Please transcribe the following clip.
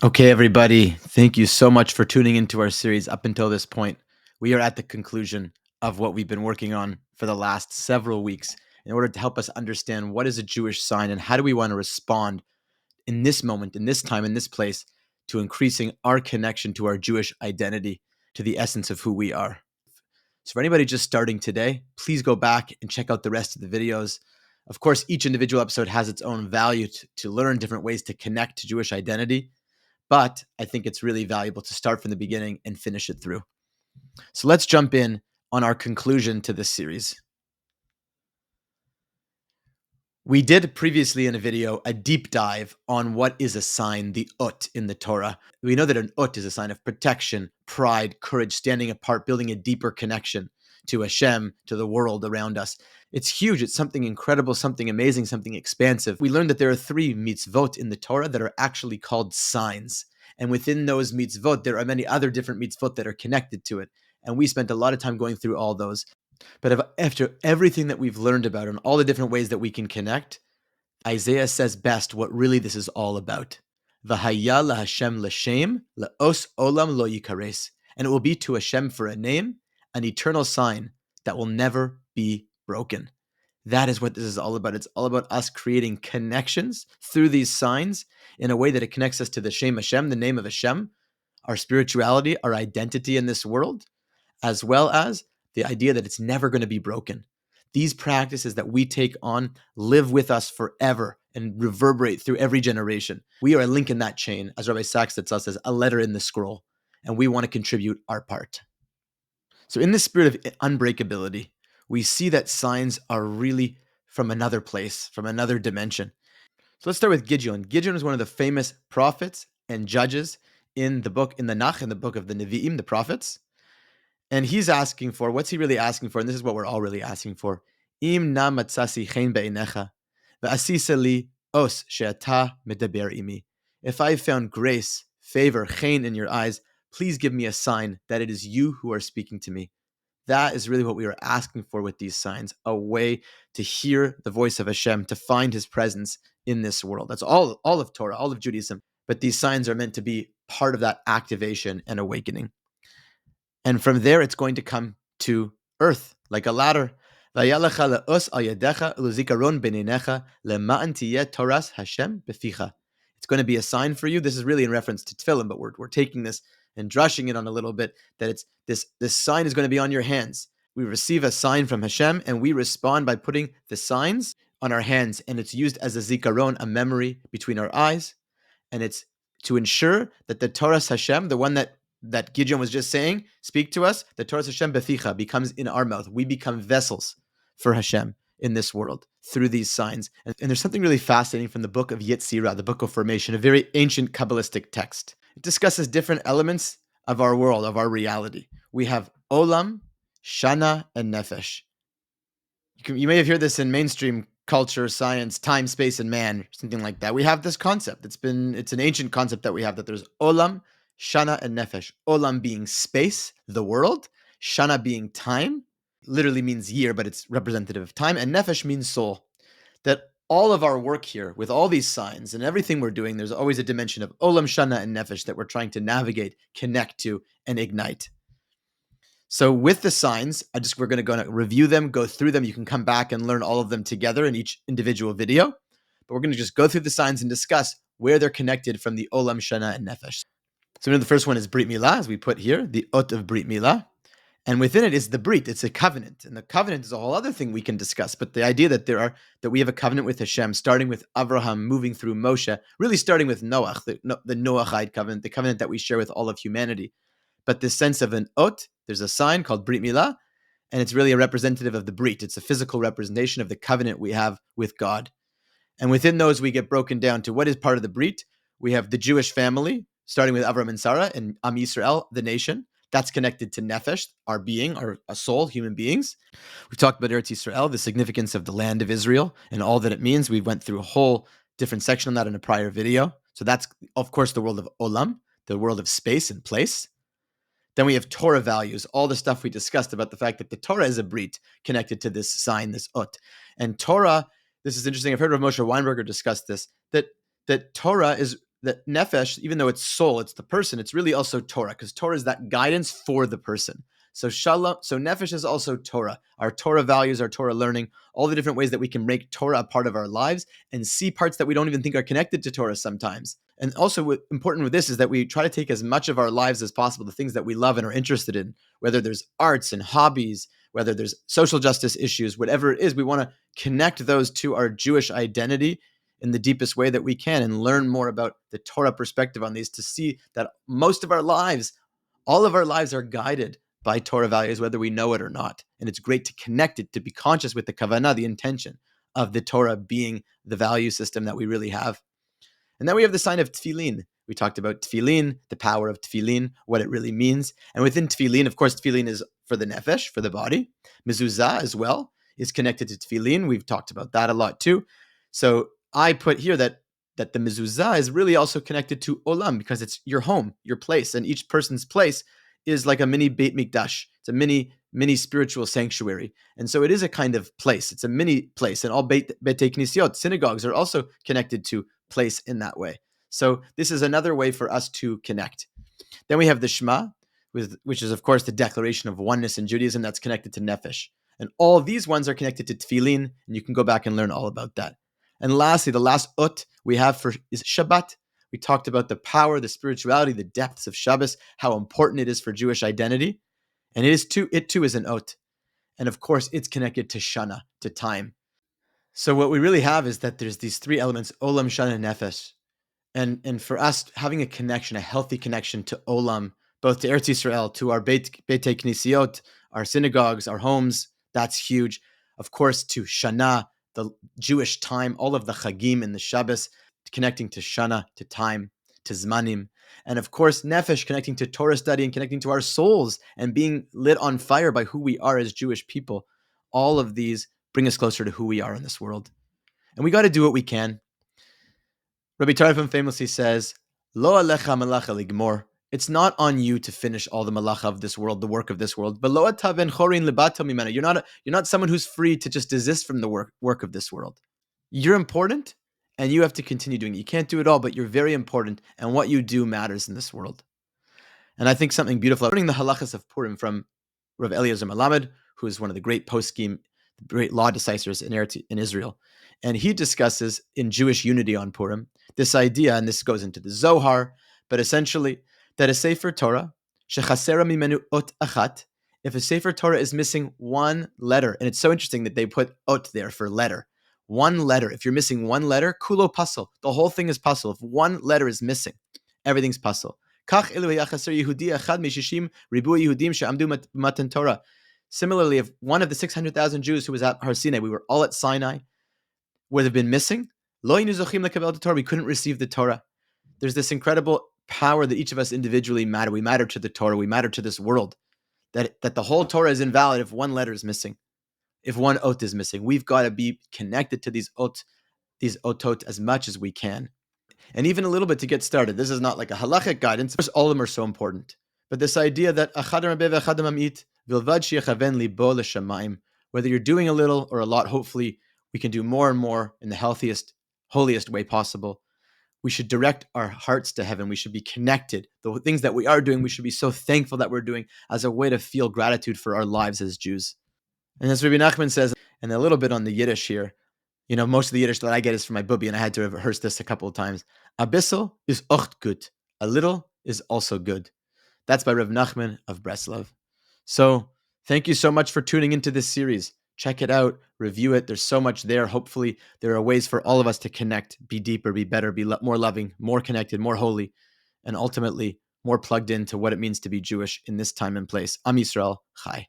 Okay, everybody, thank you so much for tuning into our series up until this point. We are at the conclusion of what we've been working on for the last several weeks in order to help us understand what is a Jewish sign and how do we want to respond in this moment, in this time, in this place, to increasing our connection to our Jewish identity, to the essence of who we are. So for anybody just starting today, please go back and check out the rest of the videos. Of course, each individual episode has its own value to learn different ways to connect to Jewish identity. But I think it's really valuable to start from the beginning and finish it through. So let's jump in on our conclusion to this series. We did previously in a video a deep dive on what is a sign, the ut in the Torah. We know that an ut is a sign of protection, pride, courage, standing apart, building a deeper connection to Hashem, to the world around us. It's huge. It's something incredible, something amazing, something expansive. We learned that there are 3 mitzvot in the Torah that are actually called signs. And within those mitzvot, there are many other different mitzvot that are connected to it. And we spent a lot of time going through all those. But after everything that we've learned about and all the different ways that we can connect, Isaiah says best what really this is all about. V'haya laHashem l'shem, la'os olam lo yikares. And it will be to Hashem for a name, an eternal sign that will never be broken. That is what this is all about. It's all about us creating connections through these signs in a way that it connects us to the Shem Hashem, the name of Hashem, our spirituality, our identity in this world, as well as the idea that it's never going to be broken. These practices that we take on live with us forever and reverberate through every generation. We are a link in that chain, as Rabbi Sachs tells us, a letter in the scroll, and we want to contribute our part. So in the spirit of unbreakability, we see that signs are really from another place, from another dimension. So let's start with Gideon. Gideon is one of the famous prophets and judges in the book, in the book of the Nevi'im, the prophets. And he's asking for, what's he really asking for? And this is what we're all really asking for. Im na matzasi chen be'inecha, v'asisa li os she'ata medaber imi. If I found grace, favor, chen in your eyes, please give me a sign that it is you who are speaking to me. That is really what we are asking for with these signs, a way to hear the voice of Hashem, to find his presence in this world. That's all of Torah, all of Judaism. But these signs are meant to be part of that activation and awakening. And from there, it's going to come to earth, like a ladder. It's going to be a sign for you. This is really in reference to tefillin, but we're taking this and drushing it on a little bit, that it's this sign is going to be on your hands. We receive a sign from Hashem, and we respond by putting the signs on our hands, and it's used as a zikaron, a memory between our eyes, and it's to ensure that the Torah Hashem, the one that Gideon was just saying, speak to us, the Torah Hashem beficha becomes in our mouth. We become vessels for Hashem in this world through these signs. And there's something really fascinating from the book of Yetzirah, the book of formation, a very ancient Kabbalistic text. It discusses different elements of our world, of our reality. We have Olam, Shana, and Nefesh. You may have heard this in mainstream culture, science, time, space, and man, something like that. We have this concept. It's an ancient concept that we have, that there's Olam, Shana, and Nefesh. Olam being space, the world. Shana being time, literally means year, but it's representative of time. And Nefesh means soul. That all of our work here, with all these signs and everything we're doing, there's always a dimension of Olam, Shana, and Nefesh that we're trying to navigate, connect to, and ignite. So with the signs, we're going to review them, go through them. You can come back and learn all of them together in each individual video. But we're going to just go through the signs and discuss where they're connected from the Olam, Shana, and Nefesh. So the first one is Brit Milah, as we put here, the Ot of Brit Milah. And within it is the Brit. It's a covenant. And the covenant is a whole other thing we can discuss. But the idea that we have a covenant with Hashem, starting with Avraham, moving through Moshe, really starting with Noach, the Noachide covenant, the covenant that we share with all of humanity. But this sense of an Ot, there's a sign called Brit Milah, and it's really a representative of the Brit. It's a physical representation of the covenant we have with God. And within those, we get broken down to what is part of the Brit. We have the Jewish family, starting with Avram and Sarah, and Am Yisrael, the nation. That's connected to Nefesh, our being, our soul, human beings. We talked about Eretz Yisrael, the significance of the land of Israel, and all that it means. We went through a whole different section on that in a prior video. So that's, of course, the world of Olam, the world of space and place. Then we have Torah values, all the stuff we discussed about the fact that the Torah is a Brit connected to this sign, this Ot. And Torah, this is interesting. I've heard Rav Moshe Weinberger discuss this, that Torah is that Nefesh, even though it's soul, it's the person, it's really also Torah, because Torah is that guidance for the person. So Shalom, so Nefesh is also Torah, our Torah values, our Torah learning, all the different ways that we can make Torah a part of our lives and see parts that we don't even think are connected to Torah sometimes. And also important with this is that we try to take as much of our lives as possible, the things that we love and are interested in, whether there's arts and hobbies, whether there's social justice issues, whatever it is, we want to connect those to our Jewish identity in the deepest way that we can and learn more about the Torah perspective on these to see that most of our lives, all of our lives are guided by Torah values, whether we know it or not. And it's great to connect it, to be conscious with the kavanah, the intention of the Torah being the value system that we really have. And then we have the sign of tefillin. We talked about tefillin, the power of tefillin, what it really means. And within tefillin, of course, tefillin is for the nefesh, for the body. Mezuzah as well is connected to tefillin. We've talked about that a lot too. So I put here that the mezuzah is really also connected to Olam because it's your home, your place, and each person's place is like a mini Beit Mikdash. It's a mini spiritual sanctuary, and so it is a kind of place. It's a mini place, and all Beit Knisiot, synagogues, are also connected to place in that way. So this is another way for us to connect. Then we have the Shema, which is of course the declaration of oneness in Judaism that's connected to Nefesh, and all these ones are connected to tefillin, and you can go back and learn all about that. And lastly, the last ut we have is Shabbat. We talked about the power, the spirituality, the depths of Shabbos, how important it is for Jewish identity. And it too is an ut. And of course, it's connected to Shana, to time. So what we really have is that there's these three elements, Olam, Shana, and Nefesh. And for us, having a connection, a healthy connection to Olam, both to Eretz Yisrael, to our Beit Knisiot, our synagogues, our homes, that's huge. Of course, to Shana, the Jewish time, all of the Chagim and the Shabbos, connecting to Shana, to time, to Zmanim. And of course, Nefesh, connecting to Torah study and connecting to our souls and being lit on fire by who we are as Jewish people. All of these bring us closer to who we are in this world. And we got to do what we can. Rabbi Tarfon famously says, Lo alecha malacha ligmor. It's not on you to finish all the malacha of this world, the work of this world. But lo ata ben chorin lebato mimena. You're not someone who's free to just desist from the work of this world. You're important, and you have to continue doing it. You can't do it all, but you're very important, and what you do matters in this world. And I think something beautiful, learning the halachas of Purim from Rav Eliezer Malamed, who is one of the great poskim, great law decisors in Israel. And he discusses in Jewish unity on Purim this idea, and this goes into the Zohar, but essentially that a Sefer Torah, shechasera mimenu ot achat, if a Sefer Torah is missing one letter, and it's so interesting that they put ot there for letter, one letter, if you're missing one letter, kulo pasel, the whole thing is pasel. If one letter is missing, everything's pasel. Similarly, if one of the 600,000 Jews who was at Har Sinai, we were all at Sinai, would have been missing, we couldn't receive the Torah. There's this incredible power that each of us individually matter. We matter to the Torah. We matter to this world. That the whole Torah is invalid if one letter is missing, if one ot is missing. We've got to be connected to these otot as much as we can. And even a little bit to get started. This is not like a halachic guidance. Of course, all of them are so important. But this idea that whether you're doing a little or a lot, hopefully we can do more and more in the healthiest, holiest way possible. We should direct our hearts to heaven. We should be connected. The things that we are doing, we should be so thankful that we're doing as a way to feel gratitude for our lives as Jews. And as Rabbi Nachman says, and a little bit on the Yiddish here, most of the Yiddish that I get is from my bubby, and I had to rehearse this a couple of times. A bissel is ocht gut. A little is also good. That's by Rav Nachman of Breslov. So thank you so much for tuning into this series. Check it out, review it. There's so much there. Hopefully there are ways for all of us to connect, be deeper, be better, be more loving, more connected, more holy, and ultimately more plugged into what it means to be Jewish in this time and place. Am Yisrael Chai.